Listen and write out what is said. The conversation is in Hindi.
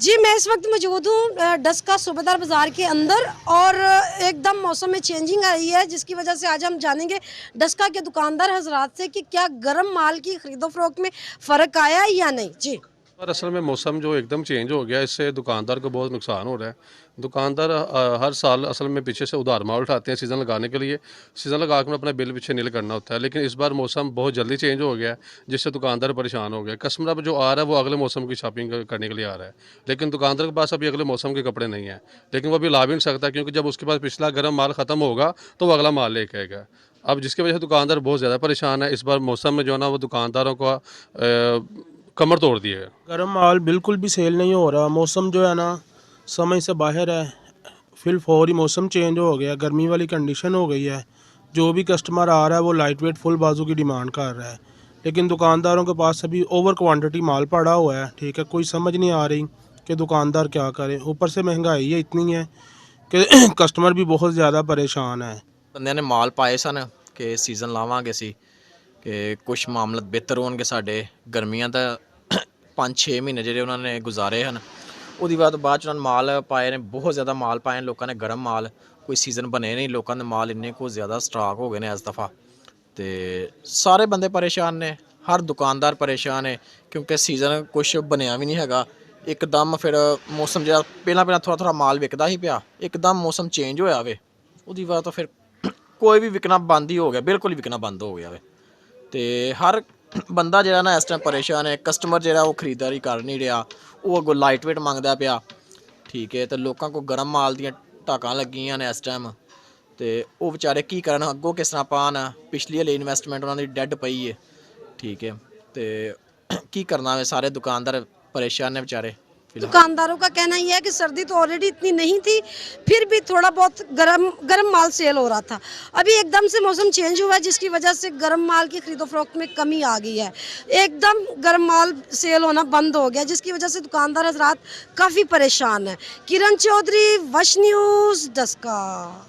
जी, मैं इस वक्त मौजूद हूँ डस्का सूबेदार बाज़ार के अंदर और एकदम मौसम में चेंजिंग आई है, जिसकी वजह से आज हम जानेंगे डस्का के दुकानदार हजरात से कि क्या गर्म माल की खरीदो फरोख्त में फ़र्क आया है या नहीं। जी, पर असल में मौसम जो एकदम चेंज हो गया, इससे दुकानदार को बहुत नुकसान हो रहा है। दुकानदार हर साल असल में पीछे से उधार माल उठाते हैं सीज़न लगाने के लिए। सीज़न लगा के अपना बिल पीछे नील करना होता है, लेकिन इस बार मौसम बहुत जल्दी चेंज हो गया है, जिससे दुकानदार परेशान हो गया। कस्टमर अब जो आ रहा है वो अगले मौसम की शॉपिंग करने के लिए आ रहा है, लेकिन दुकानदार के पास अभी अगले मौसम के कपड़े नहीं हैं। लेकिन वो अभी ला भी नहीं सकता, क्योंकि जब उसके पास पिछला गर्म माल ख़त्म होगा तो वो अगला माल लेके आएगा। अब जिसकी वजह से दुकानदार बहुत ज़्यादा परेशान है। इस बार मौसम में जो है ना, वो दुकानदारों का कमर तोड़ दिया है। गर्म माल बिल्कुल भी सेल नहीं हो रहा। मौसम जो है ना, समझ से बाहर है। फिर फौरी मौसम चेंज हो गया, गर्मी वाली कंडीशन हो गई है। जो भी कस्टमर आ रहा है वो लाइट वेट फुल बाजू की डिमांड कर रहा है, लेकिन दुकानदारों के पास अभी ओवर क्वांटिटी माल पड़ा हुआ है। ठीक है, कोई समझ नहीं आ रही कि दुकानदार क्या करे। ऊपर से महंगाई है इतनी है कि कस्टमर भी बहुत ज़्यादा परेशान है। ਬੰਦਿਆਂ ਨੇ ਮਾਲ ਪਾਏ ਸਨ ਕਿ ਸੀਜ਼ਨ ਲਾਵਾਂਗੇ ਸੀ ਕਿ ਕੁਝ ਮਾਮਲੇ ਬਿਹਤਰ ਹੋਣਗੇ ਸਾਡੇ। ਗਰਮੀਆਂ ਦਾ 5-6 ਮਹੀਨੇ ਜਿਹੜੇ ਉਹਨਾਂ ਨੇ ਗੁਜ਼ਾਰੇ ਹਨ, ਉਹਦੀ ਬਾਅਦ ਚ ਉਹਨਾਂ ਨੇ ਮਾਲ ਪਾਏ ਨੇ, ਬਹੁਤ ਜ਼ਿਆਦਾ ਮਾਲ ਪਾਏ ਨੇ ਲੋਕਾਂ ਨੇ, ਗਰਮ ਮਾਲ। ਕੋਈ ਸੀਜ਼ਨ ਬਣੇ ਨਹੀਂ, ਲੋਕਾਂ ਦੇ ਮਾਲ ਇੰਨੇ ਕੁ ਜ਼ਿਆਦਾ ਸਟਾਕ ਹੋ ਗਏ ਨੇ ਇਸ ਦਫਾ। ਤੇ ਸਾਰੇ ਬੰਦੇ ਪਰੇਸ਼ਾਨ ਨੇ, ਹਰ ਦੁਕਾਨਦਾਰ ਪਰੇਸ਼ਾਨ ਹੈ, ਕਿਉਂਕਿ ਸੀਜ਼ਨ ਕੁਝ ਬਣਿਆ ਵੀ ਨਹੀਂ ਹੈਗਾ। ਇੱਕਦਮ ਫਿਰ ਮੌਸਮ ਜਿਹੜਾ ਪਹਿਲਾਂ ਥੋੜ੍ਹਾ ਥੋੜ੍ਹਾ ਮਾਲ ਵਿਕਦਾ ਹੀ ਪਿਆ, ਇੱਕਦਮ ਮੌਸਮ ਚੇਂਜ ਹੋਇਆ ਵੇ, ਉਹਦੀ ਵਜ੍ਹਾ ਤੋਂ ਫਿਰ ਕੋਈ ਵੀ ਵਿਕਣਾ ਬੰਦ ਹੀ ਹੋ ਗਿਆ, ਬਿਲਕੁਲ ਹੀ ਵਿਕਣਾ ਬੰਦ ਹੋ ਗਿਆ ਵੇ। ਤੇ ਹਰ ਬੰਦਾ ਜਿਹੜਾ ਨਾ ਇਸ ਟਾਈਮ ਪਰੇਸ਼ਾਨ ਹੈ। ਕਸਟਮਰ ਜਿਹੜਾ ਉਹ ਖਰੀਦਦਾਰੀ ਕਰ ਨਹੀਂ ਰਿਹਾ, ਉਹ ਅੱਗੋਂ ਲਾਈਟ ਵੇਟ ਮੰਗਦਾ ਪਿਆ। ਠੀਕ ਹੈ, ਤੇ ਲੋਕਾਂ ਕੋਲ ਗਰਮ ਮਾਲ ਦੀਆਂ ਢਾਕਾਂ ਲੱਗੀਆਂ ਨੇ ਇਸ ਟਾਈਮ, ਤੇ ਉਹ ਵਿਚਾਰੇ ਕੀ ਕਰਨ, ਅੱਗੋਂ ਕਿਸ ਤਰ੍ਹਾਂ ਪਾਣ। ਪਿਛਲੀ ਵਾਲੀ ਇਨਵੈਸਟਮੈਂਟ ਉਹਨਾਂ ਦੀ ਡੈਡ ਪਈ ਹੈ। ਠੀਕ ਹੈ, ਤੇ ਕੀ ਕਰਨਾ ਵੇ, ਸਾਰੇ ਦੁਕਾਨਦਾਰ ਪਰੇਸ਼ਾਨ ਨੇ ਵਿਚਾਰੇ। दुकानदारों का कहना यह है कि सर्दी तो ऑलरेडी इतनी नहीं थी, फिर भी थोड़ा बहुत गर्म माल सेल हो रहा था। अभी एकदम से मौसम चेंज हुआ है, जिसकी वजह से गर्म माल की खरीदो फरोख्त में कमी आ गई है। एकदम गर्म माल सेल होना बंद हो गया, जिसकी वजह से दुकानदार हजरात काफ़ी परेशान है। किरण चौधरी, वश न्यूज़, डस्का।